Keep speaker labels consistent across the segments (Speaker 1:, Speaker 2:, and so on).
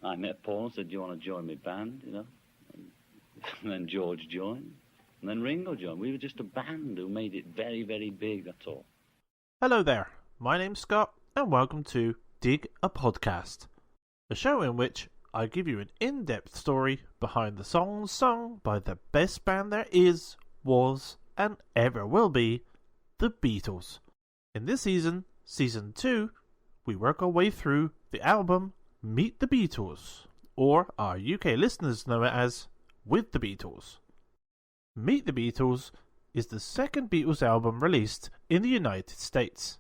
Speaker 1: I met Paul and said, do you want to join my band, you know? And then George joined. And then Ringo joined. We were just a band who made it very, very big, that's all.
Speaker 2: Hello there, my name's Scott, and welcome to Dig a Podcast, a show in which I give you an in-depth story behind the songs sung by the best band there is, was, and ever will be, the Beatles. In this season, Season 2, we work our way through the album Meet the Beatles, or our UK listeners know it as With the Beatles. Meet the Beatles is the second Beatles album released in the United States.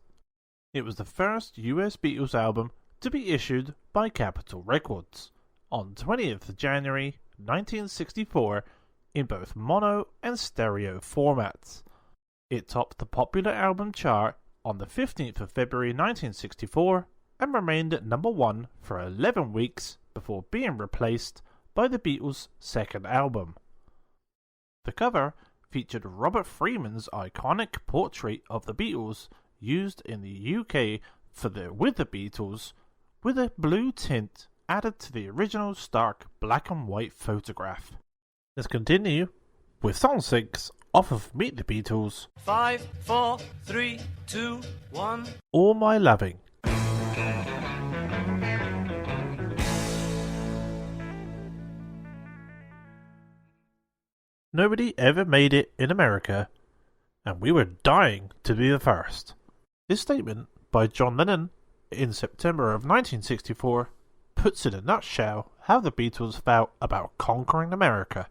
Speaker 2: It was the first US Beatles album to be issued by Capitol Records on 20th of January 1964 in both mono and stereo formats. It topped the popular album chart on the 15th of February 1964 and remained at number 1 for 11 weeks before being replaced by the Beatles' second album. The cover featured Robert Freeman's iconic portrait of the Beatles used in the UK for the With the Beatles, with a blue tint added to the original stark black and white photograph. Let's continue with song 6 off of Meet the Beatles.
Speaker 3: 5, 4, 3, 2, 1.
Speaker 2: All My Loving. Nobody ever made it in America, and we were dying to be the first. This statement by John Lennon in September of 1964 puts in a nutshell how the Beatles felt about conquering America.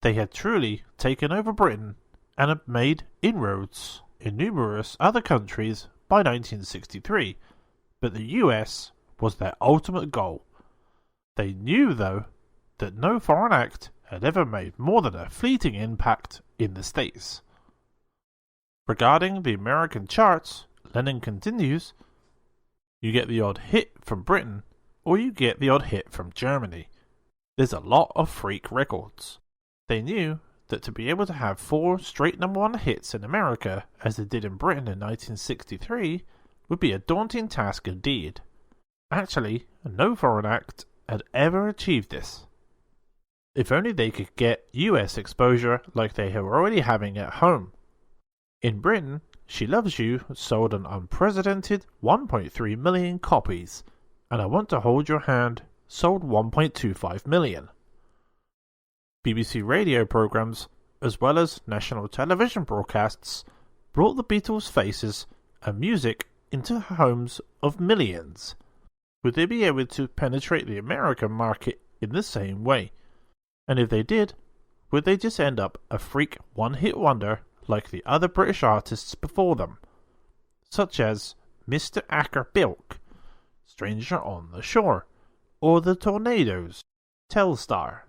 Speaker 2: They had truly taken over Britain and had made inroads in numerous other countries by 1963, but the US was their ultimate goal. They knew, though, that no foreign act had ever made more than a fleeting impact in the States. Regarding the American charts, Lennon continues, you get the odd hit from Britain, or you get the odd hit from Germany. There's a lot of freak records. They knew that to be able to have 4 straight number 1 hits in America, as they did in Britain in 1963, would be a daunting task indeed. Actually, no foreign act had ever achieved this. If only they could get US exposure like they were already having at home. In Britain, She Loves You sold an unprecedented 1.3 million copies, and I Want to Hold Your Hand sold 1.25 million. BBC radio programs, as well as national television broadcasts, brought the Beatles' faces and music into the homes of millions. Would they be able to penetrate the American market in the same way? And if they did, would they just end up a freak one-hit wonder like the other British artists before them, such as Mr. Acker Bilk, Stranger on the Shore, or the Tornadoes, Telstar?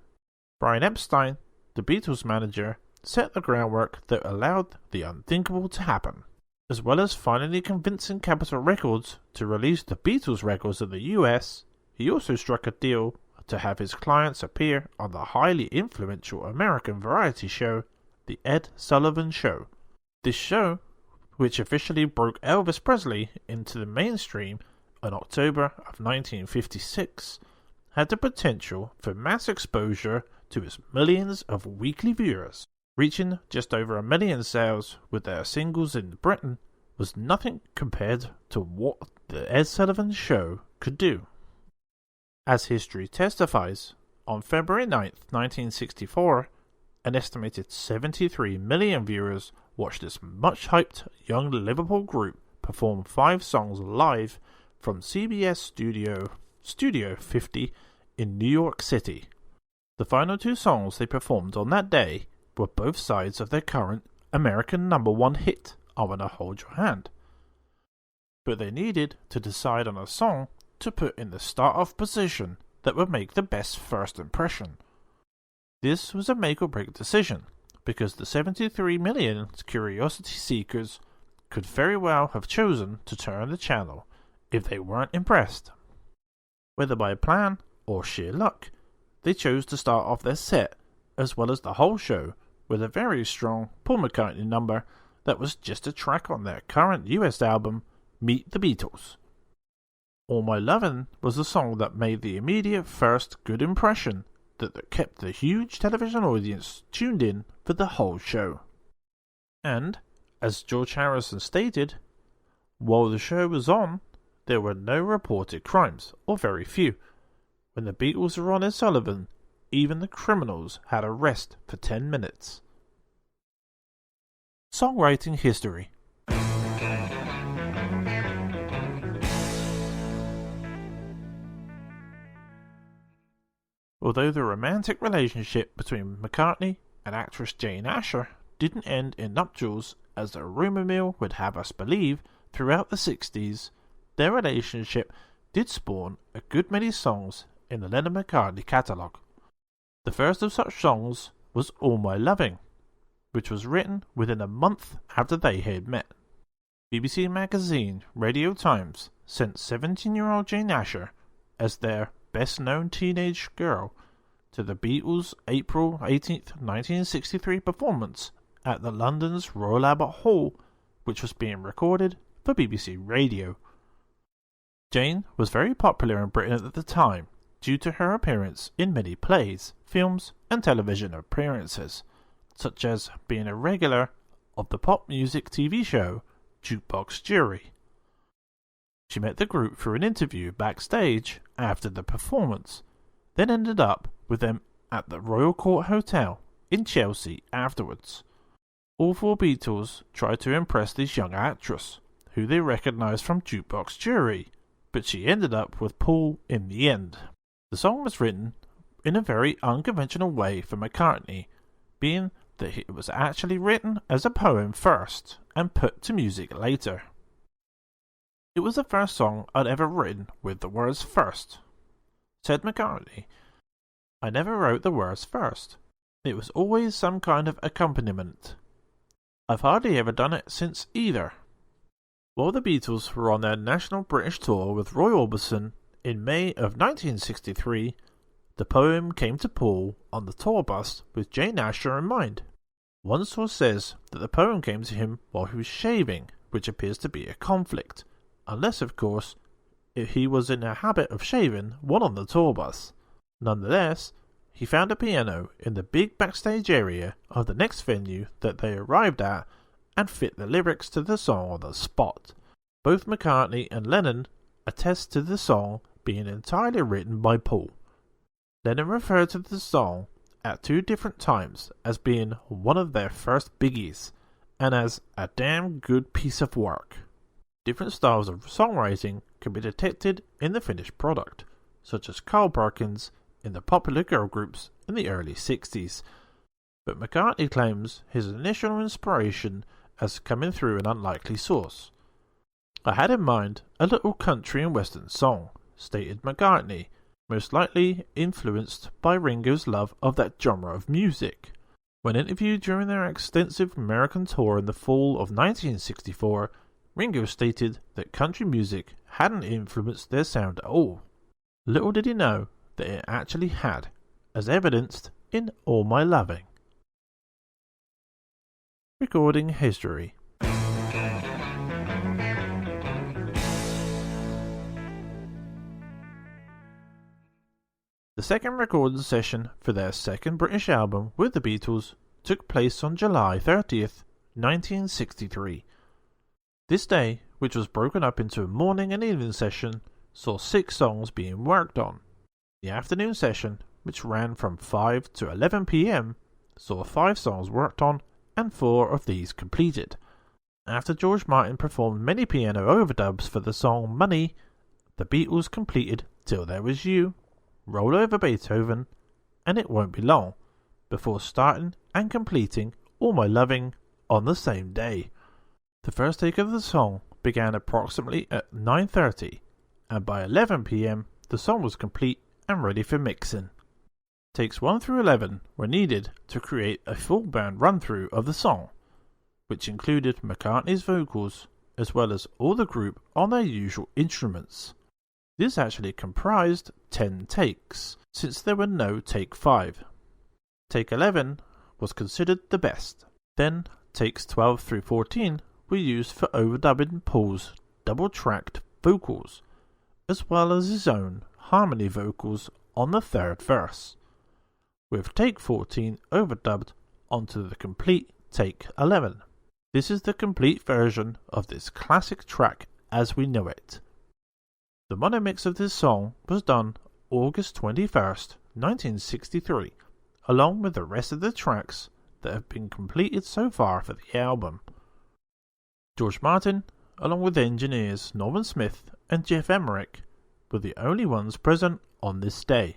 Speaker 2: Brian Epstein, the Beatles manager, set the groundwork that allowed the unthinkable to happen. As well as finally convincing Capitol Records to release the Beatles records in the US, he also struck a deal to have his clients appear on the highly influential American variety show, The Ed Sullivan Show. This show, which officially broke Elvis Presley into the mainstream in October of 1956, had the potential for mass exposure to its millions of weekly viewers. Reaching just over 1 million sales with their singles in Britain was nothing compared to what The Ed Sullivan Show could do. As history testifies, on February 9th, 1964, an estimated 73 million viewers watched this much-hyped young Liverpool group perform 5 songs live from CBS Studio 50 in New York City. The final 2 songs they performed on that day were both sides of their current American number 1 hit, I Wanna Hold Your Hand. But they needed to decide on a song to put in the start-off position that would make the best first impression. This was a make-or-break decision, because the 73 million curiosity seekers could very well have chosen to turn the channel if they weren't impressed. Whether by plan or sheer luck, they chose to start off their set, as well as the whole show, with a very strong Paul McCartney number that was just a track on their current US album, Meet the Beatles. All My Lovin' was the song that made the immediate first good impression that kept the huge television audience tuned in for the whole show. And, as George Harrison stated, while the show was on, there were no reported crimes, or very few. When the Beatles were on Ed Sullivan, even the criminals had a rest for 10 minutes. Songwriting history. Although the romantic relationship between McCartney and actress Jane Asher didn't end in nuptials as the rumour mill would have us believe throughout the 60s, their relationship did spawn a good many songs in the Lennon-McCartney catalogue. The first of such songs was All My Loving, which was written within a month after they had met. BBC magazine Radio Times sent 17-year-old Jane Asher as their best-known teenage girl to the Beatles' April 18, 1963 performance at the London's Royal Albert Hall, which was being recorded for BBC Radio. Jane was very popular in Britain at the time due to her appearance in many plays, films and television appearances, such as being a regular of the pop music TV show Jukebox Jury. She met the group through an interview backstage after the performance, then ended up with them at the Royal Court Hotel in Chelsea afterwards. All four Beatles tried to impress this young actress, who they recognised from Jukebox Jury, but she ended up with Paul in the end. The song was written in a very unconventional way for McCartney, being that it was actually written as a poem first and put to music later. It was the first song I'd ever written with the words first. Said McCartney, I never wrote the words first. It was always some kind of accompaniment. I've hardly ever done it since either. While the Beatles were on their national British tour with Roy Orbison in May of 1963, the poem came to Paul on the tour bus with Jane Asher in mind. One source says that the poem came to him while he was shaving, which appears to be a conflict, unless, of course, if he was in a habit of shaving while on the tour bus. Nonetheless, he found a piano in the big backstage area of the next venue that they arrived at and fit the lyrics to the song on the spot. Both McCartney and Lennon attest to the song being entirely written by Paul. Lennon referred to the song at two different times as being one of their first biggies and as a damn good piece of work. Different styles of songwriting can be detected in the finished product, such as Carl Perkins in the popular girl groups in the early 60s, but McCartney claims his initial inspiration as coming through an unlikely source. I had in mind a little country and western song, stated McCartney, most likely influenced by Ringo's love of that genre of music. When interviewed during their extensive American tour in the fall of 1964, Ringo stated that country music hadn't influenced their sound at all. Little did he know that it actually had, as evidenced in All My Loving. Recording history. The second recording session for their second British album with the Beatles took place on July 30th, 1963. This day, which was broken up into a morning and evening session, saw 6 songs being worked on. The afternoon session, which ran from 5 to 11 p.m, saw 5 songs worked on and 4 of these completed. After George Martin performed many piano overdubs for the song Money, the Beatles completed Till There Was You, Roll Over Beethoven, and It Won't Be Long, before starting and completing All My Loving on the same day. The first take of the song began approximately at 9:30, and by 11 p.m. the song was complete and ready for mixing. Takes 1 through 11 were needed to create a full band run-through of the song, which included McCartney's vocals as well as all the group on their usual instruments. This actually comprised 10 takes, since there were no take 5. Take 11 was considered the best. Then takes 12 through 14 were used for overdubbing Paul's double-tracked vocals, as well as his own harmony vocals on the third verse, with take 14 overdubbed onto the complete take 11. This is the complete version of this classic track as we know it. The mono mix of this song was done August 21st, 1963, along with the rest of the tracks that have been completed so far for the album. George Martin, along with engineers Norman Smith and Jeff Emmerich, were the only ones present on this day.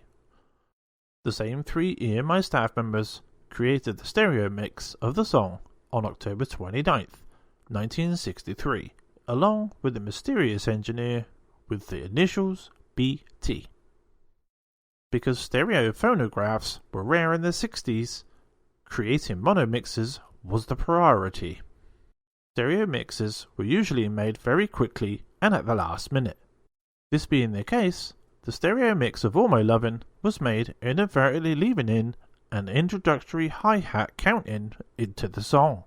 Speaker 2: The same three EMI staff members created the stereo mix of the song on October 29th, 1963, along with the mysterious engineer with the initials BT. Because stereo phonographs were rare in the 60s, creating mono mixes was the priority. Stereo mixes were usually made very quickly and at the last minute. This being the case, the stereo mix of All My Lovin' was made inadvertently leaving in an introductory hi-hat count-in into the song.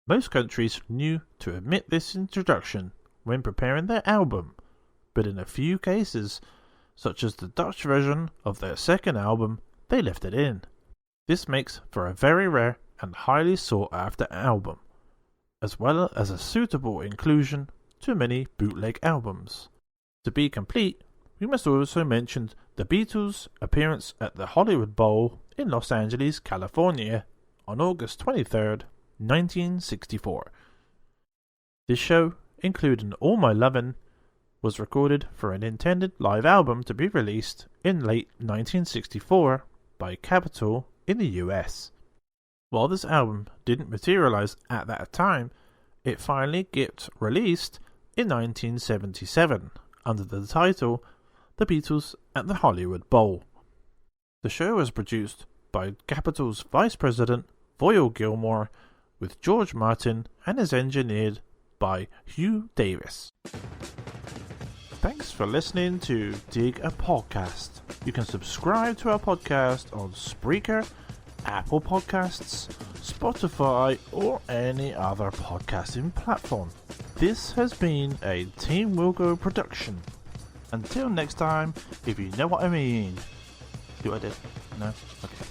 Speaker 2: Most countries knew to omit this introduction when preparing their album, but in a few cases, such as the Dutch version of their second album, they left it in. This makes for a very rare and highly sought after album, as well as a suitable inclusion to many bootleg albums. To be complete, we must also mention the Beatles' appearance at the Hollywood Bowl in Los Angeles, California on August 23rd, 1964. This show, including All My Lovin', was recorded for an intended live album to be released in late 1964 by Capitol in the US. While this album didn't materialize at that time, it finally gets released in 1977 under the title The Beatles at the Hollywood Bowl. The show was produced by Capitol's Vice President Voyle Gilmore, with George Martin, and is engineered by Hugh Davis. Thanks for listening to Dig a Podcast. You can subscribe to our podcast on Spreaker, Apple Podcasts, Spotify, or any other podcasting platform. This has been a Team Wilco production. Until next time, if you know what I mean. Do I did? No? Okay.